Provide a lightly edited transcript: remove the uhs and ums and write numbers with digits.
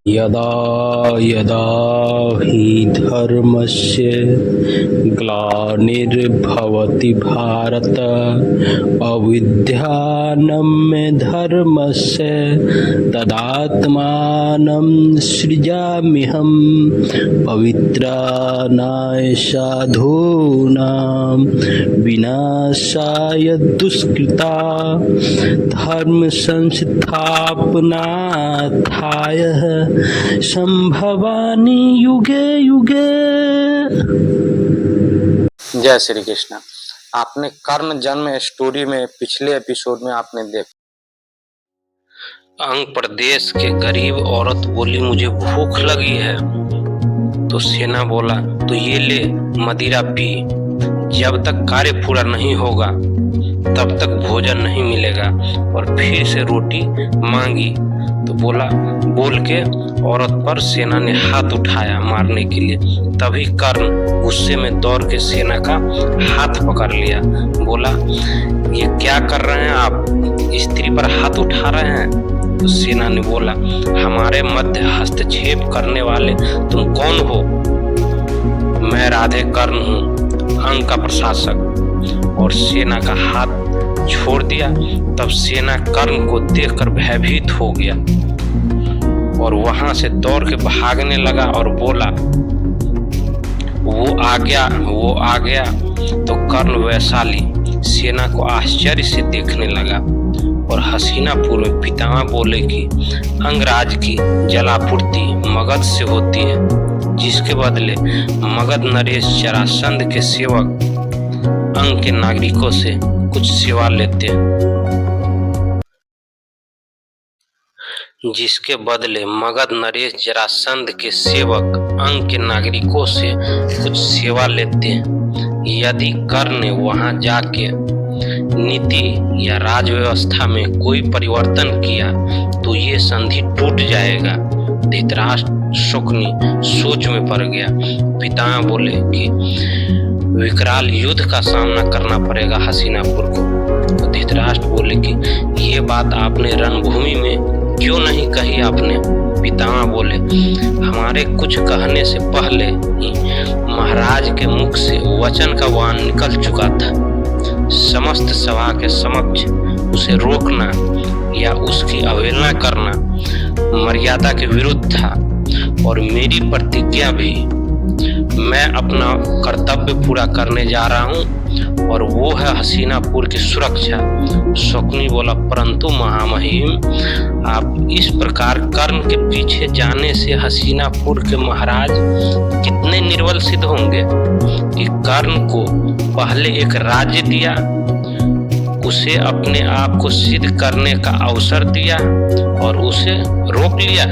यदा यदा हि धर्मस्य ग्लानिर्भवति भारत अविद्यानां धर्मस्य तदात्मानं सृजाम्यहं पवित्राणाय साधूनां विनाशाय दुष्कृता धर्म संस्थापनार्थाय संभवानि युगे युगे। जय श्री कृष्ण। आपने कर्ण जन्म स्टोरी में पिछले एपिसोड में आपने देखा अंग प्रदेश के गरीब औरत बोली मुझे भूख लगी है, तो सेना बोला तो ये ले मदिरा पी, जब तक कार्य पूरा नहीं होगा तब तक भोजन नहीं मिलेगा। और फिर से रोटी मांगी तो बोल के औरत पर सेना ने हाथ उठाया मारने के लिए। तभी कर्ण गुस्से में दौड़ के सेना का हाथ पकड़ लिया। बोला ये क्या कर रहे हैं आप, स्त्री पर हाथ उठा रहे हैं। तो सेना ने बोला हमारे मध्य हस्तक्षेप करने वाले तुम कौन हो। मैं राधे कर्ण हूँ, अंग का प्रशासक। और सेना का हाथ छोड़ दिया। तब सेना कर्ण को देखकर भयभीत हो गया और वहां से दौड़ के भागने लगा और बोला वो आ गया। तो कर्ण वैशाली सेना को आश्चर्य से देखने लगा। और हसीनापुर में पितामह बोले कि अंगराज की जलापूर्ति मगध से होती है, जिसके बदले मगध नरेश जरासंध के सेवक अंग के नागरिकों से कुछ सेवा लेते हैं। जिसके बदले मगध नरेश जरासंध के सेवक अंग के नागरिकों से कुछ सेवा लेते हैं। यदि कर्ण ने वहां जाके नीति या राजव्यवस्था में कोई परिवर्तन किया तो ये संधि टूट जाएगा। धृतराष्ट्र शकुनी सोच में पड़ गया। पितामह बोले कि विकराल युद्ध का सामना करना पड़ेगा हसीनापुर को। तो धृतराष्ट्र बोले कि ये बात आपने रणभूमि में क्यों नहीं कही आपने। पितामह बोले हमारे कुछ कहने से पहले ही महाराज के मुख से वचन का वाण निकल चुका था। समस्त सभा के समक्ष उसे रोकना या उसकी अवहेलना करना मर्यादा के विरुद्ध था। और मेरी प्रतिज्ञा भी मैं अपना कर्तव्य पूरा करने जा रहा हूँ, और वो है हसीनापुर की सुरक्षा। शकुनी बोला परंतु महामहिम, आप इस प्रकार कर्ण के पीछे जाने से हसीनापुर के महाराज कितने निर्बल सिद्ध होंगे कि कर्ण को पहले एक राज्य दिया, उसे अपने आप को सिद्ध करने का अवसर दिया और उसे रोक लिया।